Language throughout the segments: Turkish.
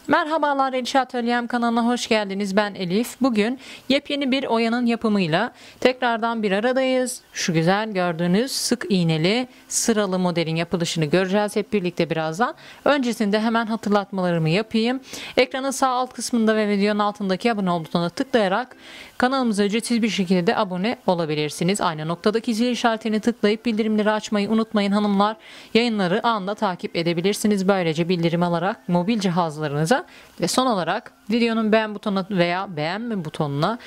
Merhabalar, Eliş Atölyem kanalına hoş geldiniz. Ben Elif. Bugün yepyeni bir oyanın yapımıyla tekrardan bir aradayız. Şu güzel gördüğünüz sık iğneli sıralı modelin yapılışını göreceğiz hep birlikte birazdan. Öncesinde hemen hatırlatmalarımı yapayım. Ekranın sağ alt kısmında ve videonun altındaki abone ol butonuna tıklayarak kanalımıza ücretsiz bir şekilde abone olabilirsiniz. Aynı noktadaki zil işaretini tıklayıp bildirimleri açmayı unutmayın hanımlar. Yayınları anında takip edebilirsiniz. Böylece bildirim alarak mobil cihazlarınıza ve son olarak videonun beğen butonuna veya beğenme butonuna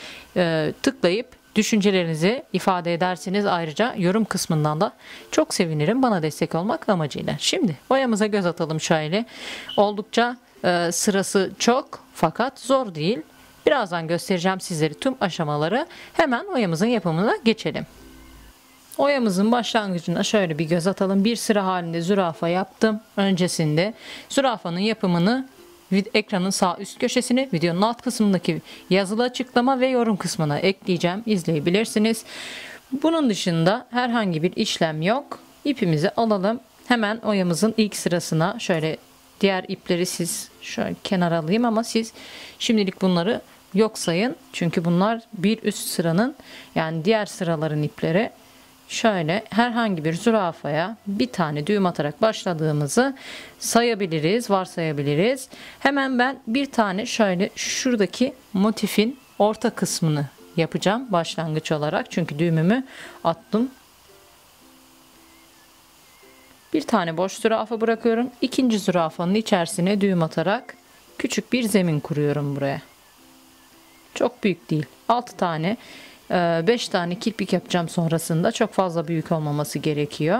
tıklayıp düşüncelerinizi ifade edersiniz. Ayrıca yorum kısmından da çok sevinirim bana destek olmak amacıyla. Şimdi oyamıza göz atalım şöyle. Oldukça sırası çok fakat zor değil. Birazdan göstereceğim sizlere tüm aşamaları. Hemen oyamızın yapımına geçelim. Oyamızın başlangıcına şöyle bir göz atalım. Bir sıra halinde zürafa yaptım. Öncesinde zürafanın yapımını ekranın sağ üst köşesine, videonun alt kısmındaki yazılı açıklama ve yorum kısmına ekleyeceğim. İzleyebilirsiniz. Bunun dışında herhangi bir işlem yok. İpimizi alalım. Hemen oyamızın ilk sırasına şöyle diğer ipleri siz şöyle kenara alayım ama siz şimdilik bunları yok sayın. Çünkü bunlar bir üst sıranın yani diğer sıraların ipleri. Şöyle herhangi bir zürafaya bir tane düğüm atarak başladığımızı sayabiliriz, varsayabiliriz. Hemen ben bir tane şöyle şuradaki motifin orta kısmını yapacağım başlangıç olarak. Çünkü düğümümü attım. Bir tane boş zürafa bırakıyorum. İkinci zürafanın içerisine düğüm atarak küçük bir zemin kuruyorum buraya. Çok büyük değil. 6 tane 5 tane kirpik yapacağım sonrasında. Çok fazla büyük olmaması gerekiyor.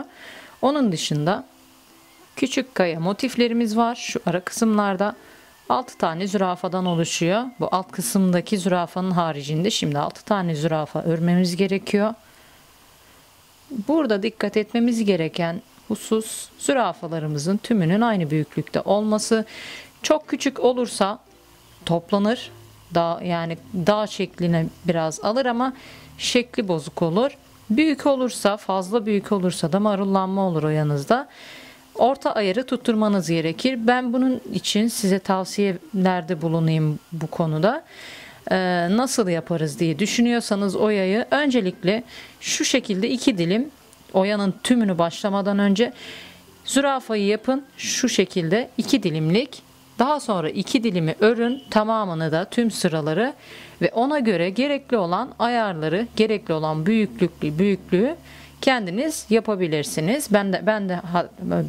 Onun dışında küçük kaya motiflerimiz var. Şu ara kısımlarda 6 tane zürafadan oluşuyor. Bu alt kısımdaki zürafanın haricinde şimdi 6 tane zürafa örmemiz gerekiyor. Burada dikkat etmemiz gereken husus zürafalarımızın tümünün aynı büyüklükte olması. Çok küçük olursa toplanır. Yani dağ şekline biraz alır ama şekli bozuk olur. Büyük olursa, fazla büyük olursa da marullanma olur o yanınızda. Orta ayarı tutturmanız gerekir. Ben bunun için size tavsiyelerde bulunayım bu konuda. Nasıl yaparız diye düşünüyorsanız oyayı öncelikle şu şekilde 2 dilim oyanın tümünü başlamadan önce zürafayı yapın. Şu şekilde 2 dilimlik. Daha sonra 2 dilimi örün, tamamını da tüm sıraları ve ona göre gerekli olan ayarları, gerekli olan büyüklüğü kendiniz yapabilirsiniz. Ben de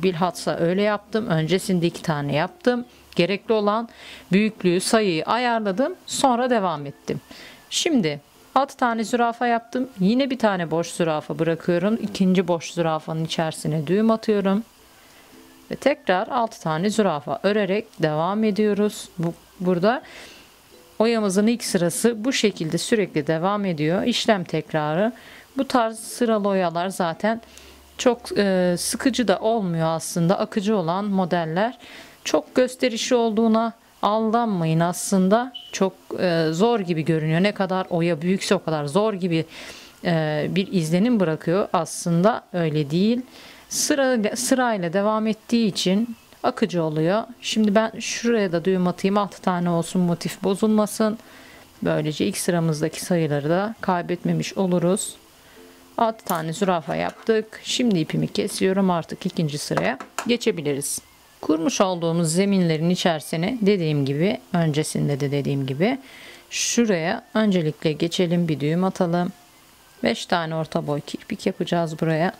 bilhassa öyle yaptım. Öncesinde 2 tane yaptım. Gerekli olan büyüklüğü, sayıyı ayarladım. Sonra devam ettim. Şimdi 6 tane zürafa yaptım. Yine bir tane boş zürafa bırakıyorum. İkinci boş zürafanın içerisine düğüm atıyorum. Ve tekrar 6 tane zürafa örerek devam ediyoruz. Burada oyamızın ilk sırası bu şekilde sürekli devam ediyor. İşlem tekrarı. Bu tarz sıralı oyalar zaten çok sıkıcı da olmuyor aslında. Akıcı olan modeller. Çok gösterişli olduğuna aldanmayın aslında. Çok zor gibi görünüyor. Ne kadar oya büyükse o kadar zor gibi bir izlenim bırakıyor. Aslında öyle değil. Sırayla devam ettiği için akıcı oluyor. Şimdi ben şuraya da düğüm atayım. 6 tane olsun, motif bozulmasın. Böylece ilk sıramızdaki sayıları da kaybetmemiş oluruz. 6 tane zürafa yaptık. Şimdi ipimi kesiyorum. Artık ikinci sıraya geçebiliriz. Kurmuş olduğumuz zeminlerin içerisine öncesinde de dediğim gibi şuraya öncelikle geçelim, bir düğüm atalım. 5 tane orta boy kirpik yapacağız buraya.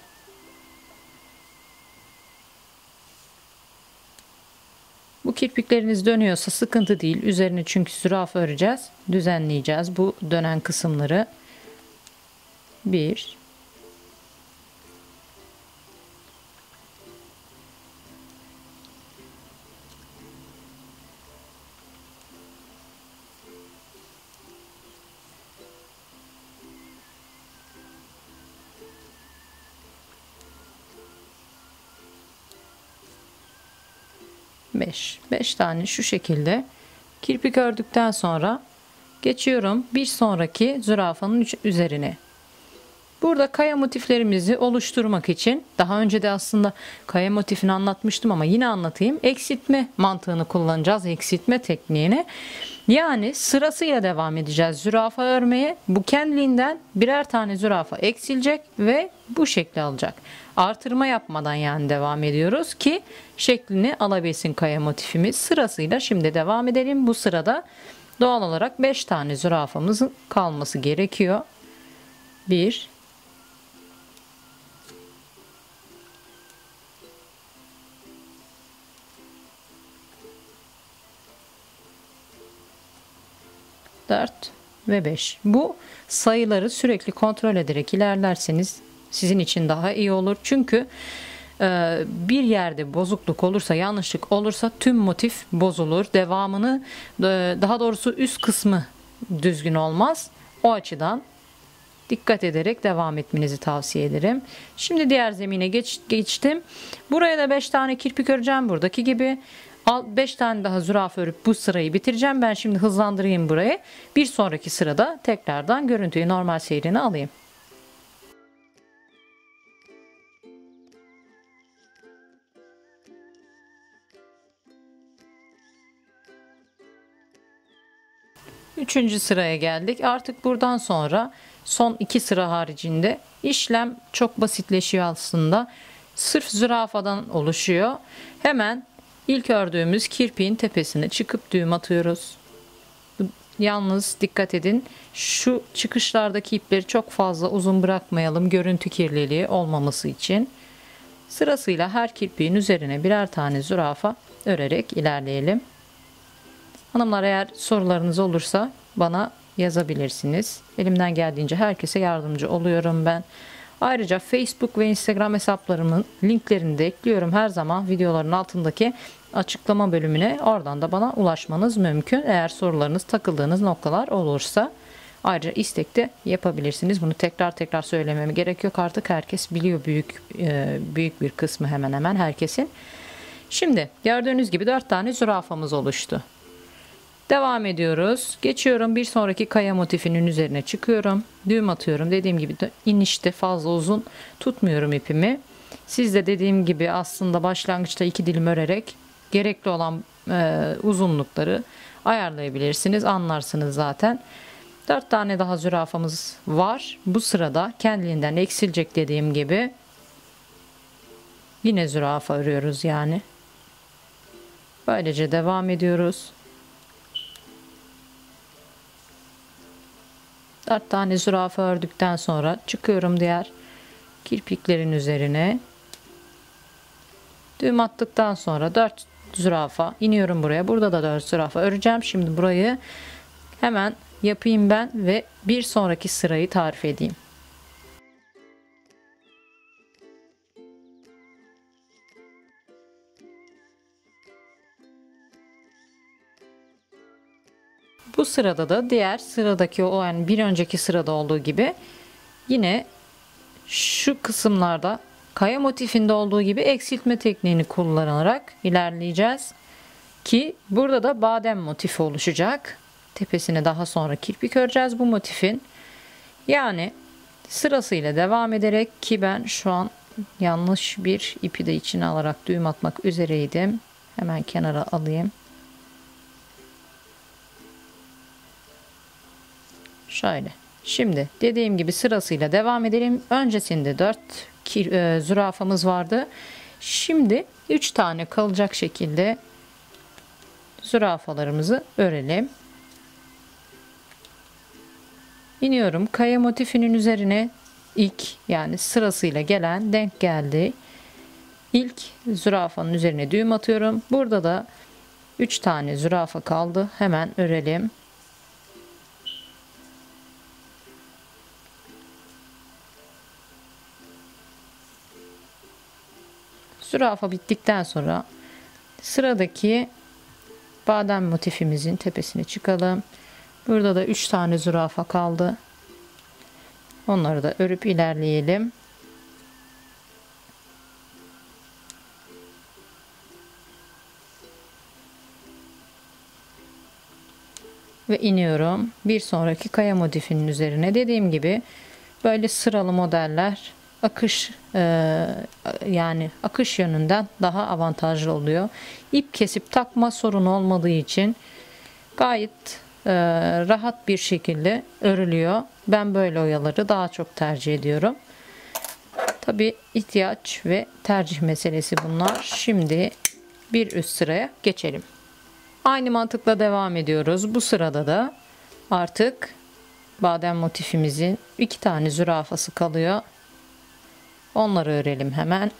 Bu kirpikleriniz dönüyorsa sıkıntı değil. Üzerine çünkü zürafa öreceğiz. Düzenleyeceğiz bu dönen kısımları. 1 5 tane şu şekilde kirpik ördükten sonra geçiyorum bir sonraki zürafanın üzerine. Burada kaya motiflerimizi oluşturmak için daha önce de aslında kaya motifini anlatmıştım ama yine anlatayım. Eksiltme mantığını kullanacağız. Eksiltme tekniğini. Yani sırasıyla devam edeceğiz zürafa örmeye. Bu kendiliğinden birer tane zürafa eksilecek ve bu şekli alacak. Artırma yapmadan yani devam ediyoruz ki şeklini alabilsin kaya motifimiz. Sırasıyla şimdi devam edelim. Bu sırada doğal olarak 5 tane zürafamızın kalması gerekiyor. 1 4 ve 5. Bu sayıları sürekli kontrol ederek ilerlerseniz sizin için daha iyi olur. Çünkü bir yerde bozukluk olursa, yanlışlık olursa tüm motif bozulur. Devamını, daha doğrusu üst kısmı düzgün olmaz. O açıdan dikkat ederek devam etmenizi tavsiye ederim. Şimdi diğer zemine geçtim. Buraya da 5 tane kirpik öreceğim buradaki gibi. 5 tane daha zürafa örüp bu sırayı bitireceğim. Ben şimdi hızlandırayım burayı. Bir sonraki sırada tekrardan görüntüyü normal seyrine alayım. Üçüncü sıraya geldik. Artık buradan sonra son 2 sıra haricinde işlem çok basitleşiyor aslında. Sırf zürafadan oluşuyor. Hemen ilk ördüğümüz kirpiğin tepesine çıkıp düğüm atıyoruz. Yalnız dikkat edin, şu çıkışlardaki ipleri çok fazla uzun bırakmayalım, görüntü kirliliği olmaması için. Sırasıyla her kirpiğin üzerine birer tane zürafa örerek ilerleyelim. Hanımlar, eğer sorularınız olursa bana yazabilirsiniz. Elimden geldiğince herkese yardımcı oluyorum ben. Ayrıca Facebook ve Instagram hesaplarımın linklerini de ekliyorum her zaman videoların altındaki açıklama bölümüne. Oradan da bana ulaşmanız mümkün. Eğer sorularınız, takıldığınız noktalar olursa ayrıca istek de yapabilirsiniz. Bunu tekrar söylememe gerek yok. Artık herkes biliyor, büyük bir kısmı, hemen hemen herkesin. Şimdi gördüğünüz gibi 4 tane zürafamız oluştu. Devam ediyoruz. Geçiyorum bir sonraki kaya motifinin üzerine çıkıyorum. Düğüm atıyorum. Dediğim gibi de inişte fazla uzun tutmuyorum ipimi. Siz de dediğim gibi aslında başlangıçta 2 dilim örerek gerekli olan uzunlukları ayarlayabilirsiniz. Anlarsınız zaten. 4 tane daha zürafamız var. Bu sırada kendiliğinden eksilecek dediğim gibi. Yine zürafa örüyoruz yani. Böylece devam ediyoruz. 4 tane zürafa ördükten sonra çıkıyorum diğer kirpiklerin üzerine. Düğüm attıktan sonra 4 zürafa iniyorum buraya. Burada da 4 zürafa öreceğim. Şimdi burayı hemen yapayım ben ve bir sonraki sırayı tarif edeyim. Bu sırada da diğer sıradaki, yani bir önceki sırada olduğu gibi yine şu kısımlarda kaya motifinde olduğu gibi eksiltme tekniğini kullanarak ilerleyeceğiz. Ki burada da badem motifi oluşacak. Tepesine daha sonra kirpik öreceğiz bu motifin. Yani sırasıyla devam ederek, ki ben şu an yanlış bir ipi de içine alarak düğüm atmak üzereydim. Hemen kenara alayım. Şöyle. Şimdi dediğim gibi sırasıyla devam edelim. Öncesinde 4 zürafamız vardı. Şimdi 3 tane kalacak şekilde zürafalarımızı örelim. İniyorum. Kaya motifinin üzerine ilk, yani sırasıyla gelen, denk geldi. İlk zürafanın üzerine düğüm atıyorum. Burada da 3 tane zürafa kaldı. Hemen örelim. Zürafa bittikten sonra sıradaki badem motifimizin tepesine çıkalım. Burada da 3 tane zürafa kaldı. Onları da örüp ilerleyelim. Ve iniyorum. Bir sonraki kaya motifinin üzerine. Dediğim gibi Böyle sıralı modeller akış yani akış yönünden daha avantajlı oluyor. İp kesip takma sorunu olmadığı için gayet rahat bir şekilde örülüyor. Ben böyle oyaları daha çok tercih ediyorum. Tabi ihtiyaç ve tercih meselesi bunlar. Şimdi bir üst sıraya geçelim. Aynı mantıkla devam ediyoruz. Bu sırada da artık badem motifimizin 2 tane zürafası kalıyor. Onları örelim hemen.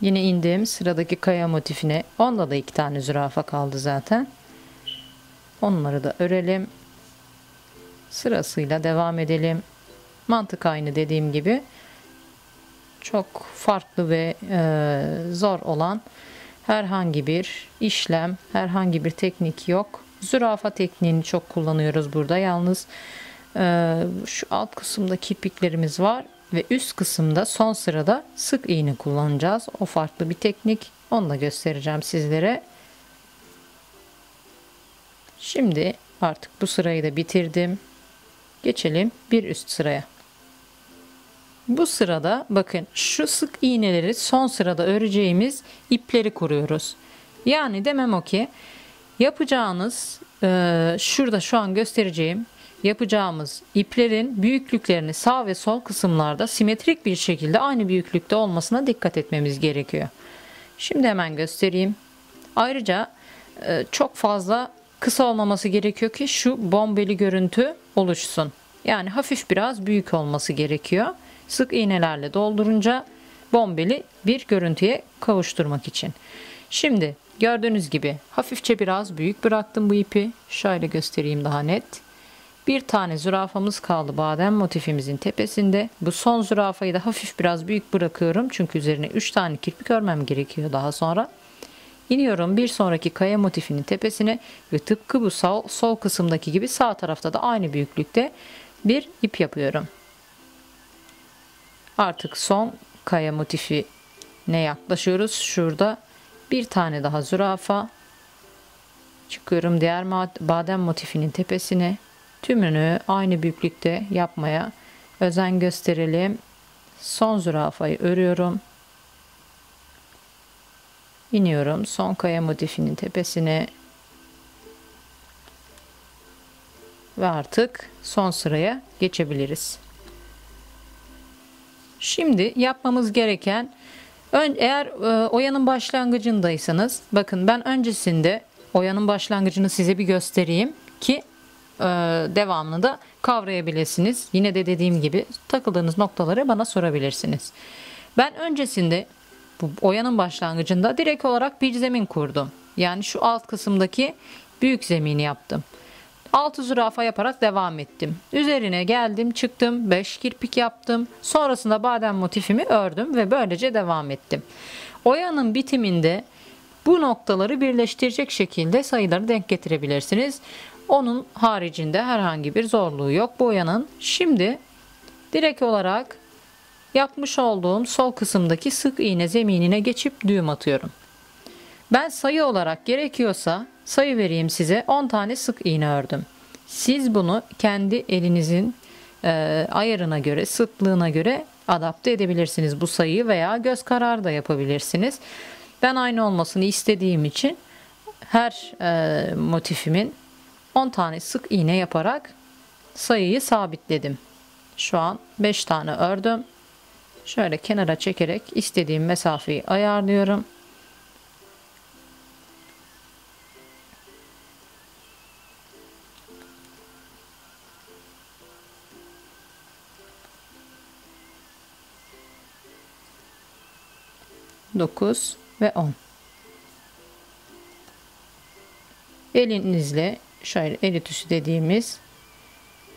Yine indim sıradaki kaya motifine. Onda da 2 tane zürafa kaldı zaten. Onları da örelim. Sırasıyla devam edelim. Mantık aynı dediğim gibi. Çok farklı ve zor olan herhangi bir işlem, herhangi bir teknik yok. Zürafa tekniğini çok kullanıyoruz burada. Yalnız şu alt kısımda kirpiklerimiz var ve üst kısımda son sırada sık iğne kullanacağız. O farklı bir teknik. Onu da göstereceğim sizlere. Şimdi artık bu sırayı da bitirdim. Geçelim bir üst sıraya. Bu sırada bakın şu sık iğneleri son sırada öreceğimiz ipleri kuruyoruz. Yani demem o ki yapacağınız şurada şu an göstereceğim yapacağımız iplerin büyüklüklerini sağ ve sol kısımlarda simetrik bir şekilde aynı büyüklükte olmasına dikkat etmemiz gerekiyor. Şimdi hemen göstereyim. Ayrıca çok fazla kısa olmaması gerekiyor ki şu bombeli görüntü oluşsun. Yani hafif biraz büyük olması gerekiyor. Sık iğnelerle doldurunca bombeli bir görüntüye kavuşturmak için. Şimdi gördüğünüz gibi hafifçe biraz büyük bıraktım bu ipi. Şöyle göstereyim daha net. Bir tane zürafamız kaldı badem motifimizin tepesinde. Bu son zürafayı da hafif biraz büyük bırakıyorum. Çünkü üzerine 3 tane kirpik örmem gerekiyor daha sonra. İniyorum bir sonraki kaya motifinin tepesine ve tıpkı bu sol kısımdaki gibi sağ tarafta da aynı büyüklükte bir ip yapıyorum. Artık son kaya motifine yaklaşıyoruz. Şurada bir tane daha zürafa. Çıkıyorum diğer badem motifinin tepesine. Tümünü aynı büyüklükte yapmaya özen gösterelim. Son zürafayı örüyorum. İniyorum son kaya motifinin tepesine. Ve artık son sıraya geçebiliriz. Şimdi yapmamız gereken eğer oyanın başlangıcındaysanız bakın ben öncesinde oyanın başlangıcını size bir göstereyim ki devamını da kavrayabilirsiniz. Yine de dediğim gibi takıldığınız noktaları bana sorabilirsiniz. Ben öncesinde bu oyanın başlangıcında direkt olarak bir zemin kurdum. Yani şu alt kısımdaki büyük zemini yaptım. 6 zürafa yaparak devam ettim. Üzerine geldim, çıktım, 5 kirpik yaptım. Sonrasında badem motifimi ördüm ve böylece devam ettim. Oyanın bitiminde bu noktaları birleştirecek şekilde sayıları denk getirebilirsiniz. Onun haricinde herhangi bir zorluğu yok bu oyanın. Şimdi direkt olarak yapmış olduğum sol kısımdaki sık iğne zeminine geçip düğüm atıyorum. Ben sayı olarak gerekiyorsa sayı vereyim size 10 tane sık iğne ördüm. Siz bunu kendi elinizin ayarına göre, sıklığına göre adapte edebilirsiniz bu sayıyı veya göz kararı da yapabilirsiniz. Ben aynı olmasını istediğim için her motifimin 10 tane sık iğne yaparak sayıyı sabitledim. Şu an 5 tane ördüm. Şöyle kenara çekerek istediğim mesafeyi ayarlıyorum. Dokuz ve 10. Elinizle şöyle el ütüsü dediğimiz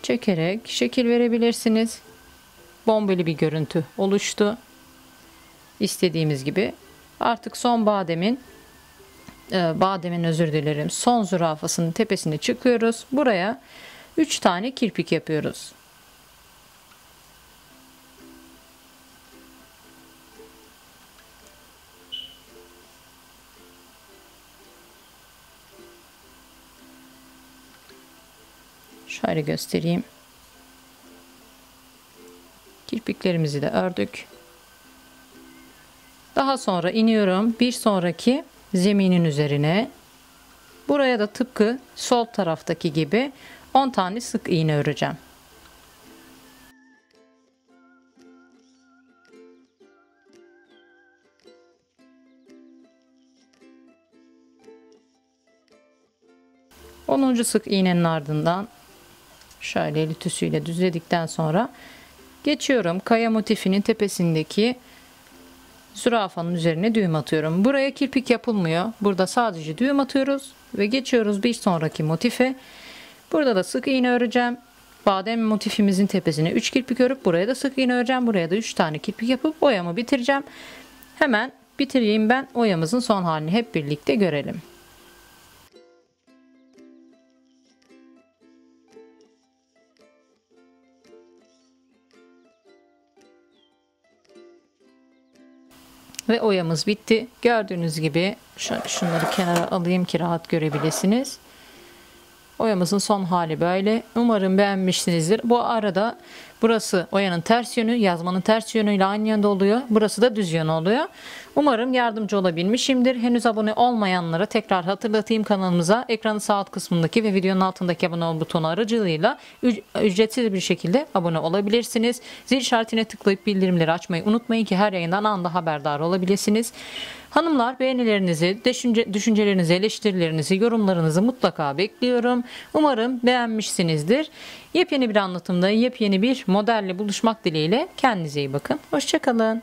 çekerek şekil verebilirsiniz. Bombeli bir görüntü oluştu. İstediğimiz gibi Artık son bademin özür dilerim, son zürafasının tepesine çıkıyoruz. Buraya 3 tane kirpik yapıyoruz. Şöyle göstereyim. Kirpiklerimizi de ördük. Daha sonra iniyorum bir sonraki zeminin üzerine. Buraya da tıpkı sol taraftaki gibi 10 tane sık iğne öreceğim. Onuncu sık iğnenin ardından şöyle el ütüsüyle düzledikten sonra geçiyorum kaya motifinin tepesindeki zürafanın üzerine düğüm atıyorum. Buraya kirpik yapılmıyor. Burada sadece düğüm atıyoruz ve geçiyoruz bir sonraki motife. Burada da sık iğne öreceğim. Badem motifimizin tepesine 3 kirpik örüp buraya da sık iğne öreceğim. Buraya da 3 tane kirpik yapıp oyamı bitireceğim. Hemen bitireyim, ben oyamızın son halini hep birlikte görelim. Ve oyamız bitti. Gördüğünüz gibi şunları kenara alayım ki rahat görebilirsiniz. Oyamızın son hali böyle. Umarım beğenmişsinizdir. Bu arada burası oyanın ters yönü, yazmanın ters yönüyle aynı yönde oluyor. Burası da düz yön oluyor. Umarım yardımcı olabilmişimdir. Henüz abone olmayanlara tekrar hatırlatayım, kanalımıza ekranın sağ alt kısmındaki ve videonun altındaki abone ol butonu aracılığıyla ücretsiz bir şekilde abone olabilirsiniz. Zil işaretine tıklayıp bildirimleri açmayı unutmayın ki her yayından anında haberdar olabilirsiniz. Hanımlar, beğenilerinizi, düşüncelerinizi, eleştirilerinizi, yorumlarınızı mutlaka bekliyorum. Umarım beğenmişsinizdir. Yepyeni bir anlatımda, yepyeni bir modelle buluşmak dileğiyle kendinize iyi bakın. Hoşça kalın.